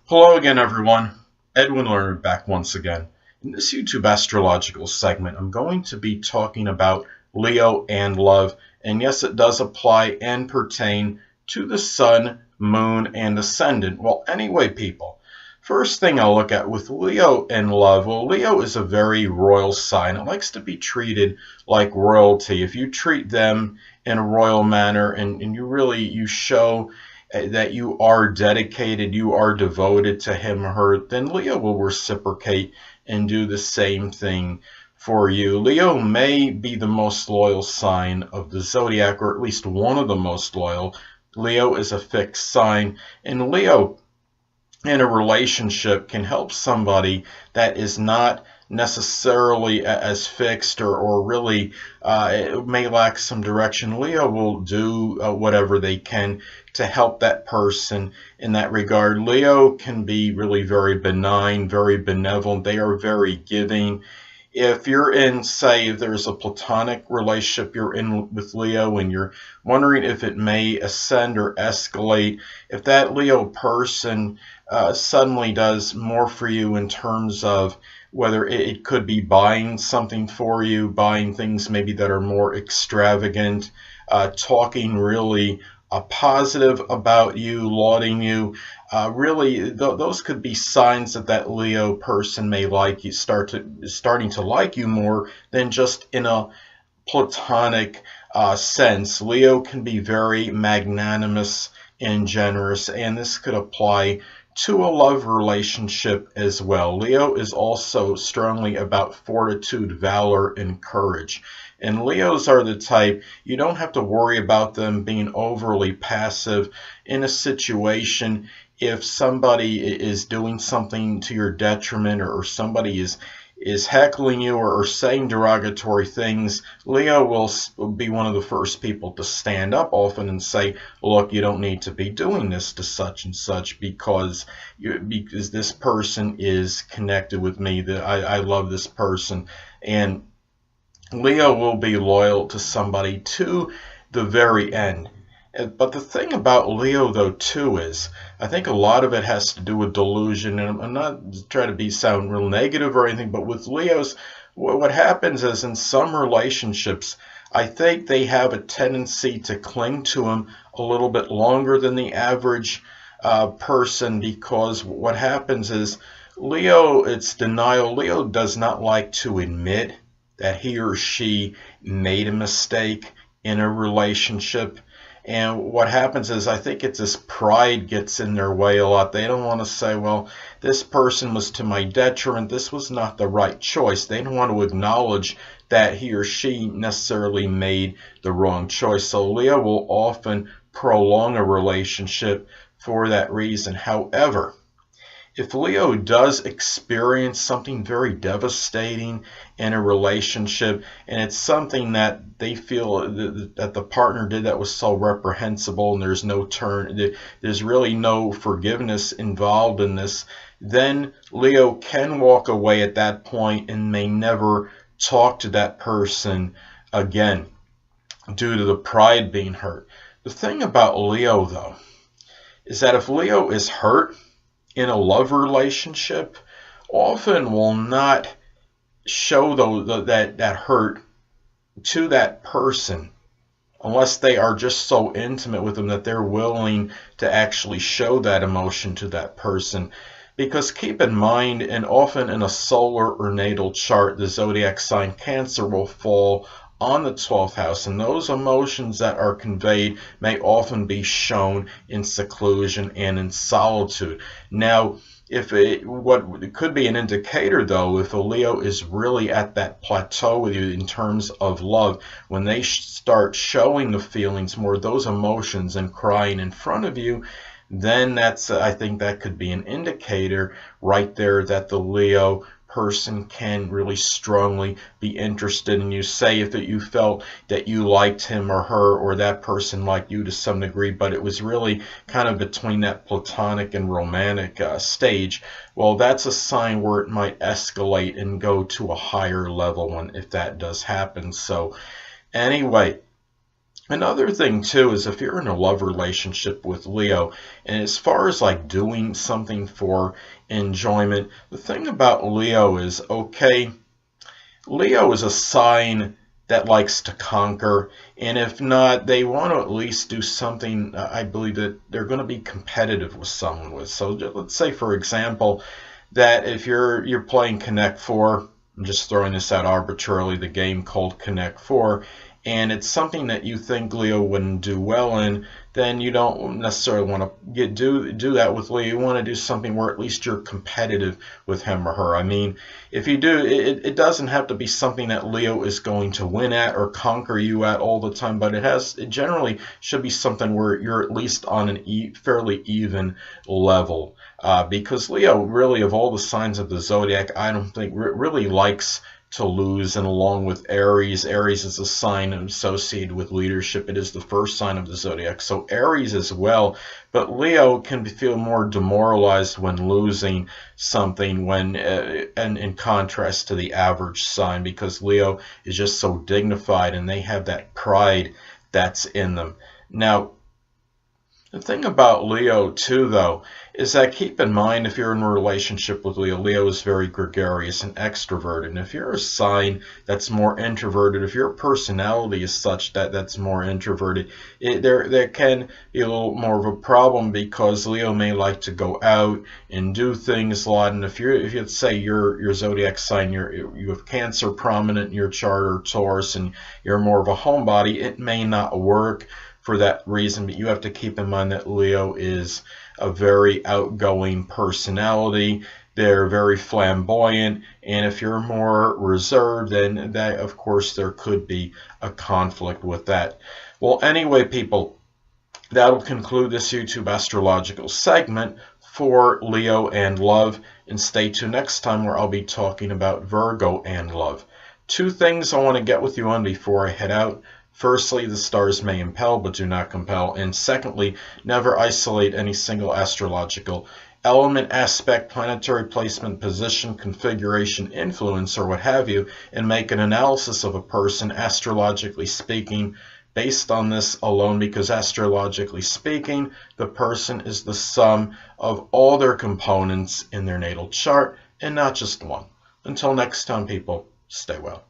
Hello again, everyone. Edwin Learnard back once again. In this YouTube astrological segment, I'm going to be talking about Leo and love. And yes, it does apply and pertain to the sun, moon, and ascendant. Well, anyway, people, first thing I'll look at with Leo and love. Well, Leo is a very royal sign. It likes to be treated like royalty. If you treat them in a royal manner and you show that you are dedicated, you are devoted to him or her, then Leo will reciprocate and do the same thing for you. Leo may be the most loyal sign of the zodiac, or at least one of the most loyal. Leo is a fixed sign, and Leo in a relationship can help somebody that is not necessarily as fixed or really it may lack some direction. Leo will do whatever they can to help that person in that regard. Leo can be really very benign, very benevolent. They are very giving. If you're in, say, if there's a platonic relationship you're in with Leo and you're wondering if it may ascend or escalate, if that Leo person suddenly does more for you in terms of whether it could be buying something for you, buying things maybe that are more extravagant, talking really positive about you, lauding you, those could be signs that that Leo person may like you, starting to like you more than just in a platonic sense. Leo can be very magnanimous and generous, and this could apply to a love relationship as well. Leo is also strongly about fortitude, valor, and courage. And Leos are the type, you don't have to worry about them being overly passive in a situation. If somebody is doing something to your detriment, or somebody is heckling you or saying derogatory things, Leo will be one of the first people to stand up often and say, look, you don't need to be doing this to such and such because this person is connected with me, that I love this person. And Leo will be loyal to somebody to the very end. But the thing about Leo, though, too, is I think a lot of it has to do with delusion. And I'm not trying to sound real negative or anything, but with Leos, what happens is in some relationships, I think they have a tendency to cling to him a little bit longer than the average person, because what happens is Leo, it's denial. Leo does not like to admit that he or she made a mistake in a relationship. And what happens is I think it's this pride gets in their way a lot. They don't want to say, well, this person was to my detriment. This was not the right choice. They don't want to acknowledge that he or she necessarily made the wrong choice. So Leo will often prolong a relationship for that reason. However, if Leo does experience something very devastating in a relationship, and it's something that they feel that the partner did that was so reprehensible, and there's no there's really no forgiveness involved in this, then Leo can walk away at that point and may never talk to that person again due to the pride being hurt. The thing about Leo, though, is that if Leo is hurt in a love relationship, often will not show that hurt to that person unless they are just so intimate with them that they're willing to actually show that emotion to that person. Because keep in mind, and often in a solar or natal chart, the zodiac sign Cancer will fall on the 12th house, and those emotions that are conveyed may often be shown in seclusion and in solitude. Now, what it could be an indicator, though, if a Leo is really at that plateau with you in terms of love, when they start showing the feelings more, those emotions, and crying in front of you, then I think that could be an indicator right there that the Leo person can really strongly be interested in you. Say if you felt that you liked him or her, or that person liked you to some degree, but it was really kind of between that platonic and romantic stage, well, that's a sign where it might escalate and go to a higher level if that does happen. So anyway, Another thing too is if you're in a love relationship with Leo, and as far as like doing something for enjoyment, the thing about Leo is, okay, Leo is a sign that likes to conquer, and if not, they want to at least do something. I believe that they're going to be competitive with someone with. So let's say, for example, that if you're playing Connect Four, I'm just throwing this out arbitrarily, the game called Connect Four, and it's something that you think Leo wouldn't do well in, then you don't necessarily want to do that with Leo. You want to do something where at least you're competitive with him or her. I mean, if you do, it doesn't have to be something that Leo is going to win at or conquer you at all the time, but it generally should be something where you're at least on an fairly even level. Because Leo, really, of all the signs of the zodiac, I don't think really likes to lose. And along with Aries, Aries is a sign associated with leadership. It is the first sign of the zodiac, so Aries as well. But Leo can feel more demoralized when losing something, and in contrast to the average sign, because Leo is just so dignified and they have that pride that's in them. Now, the thing about Leo, too, though, is that keep in mind if you're in a relationship with Leo, Leo is very gregarious and extroverted. And if you're a sign that's more introverted, if your personality is such that that's more introverted, there can be a little more of a problem, because Leo may like to go out and do things a lot. And if you say your zodiac sign, you have Cancer prominent in your chart, or Taurus, and you're more of a homebody, it may not work for that reason. But you have to keep in mind that Leo is a very outgoing personality. They're very flamboyant, and if you're more reserved, then that, of course, there could be a conflict with that. Well, anyway, people, that'll conclude this YouTube astrological segment for Leo and love, and stay tuned next time where I'll be talking about Virgo and love. Two things I want to get with you on before I head out. Firstly, the stars may impel but do not compel. And secondly, never isolate any single astrological element, aspect, planetary placement, position, configuration, influence, or what have you, and make an analysis of a person, astrologically speaking, based on this alone, because astrologically speaking, the person is the sum of all their components in their natal chart and not just one. Until next time, people, stay well.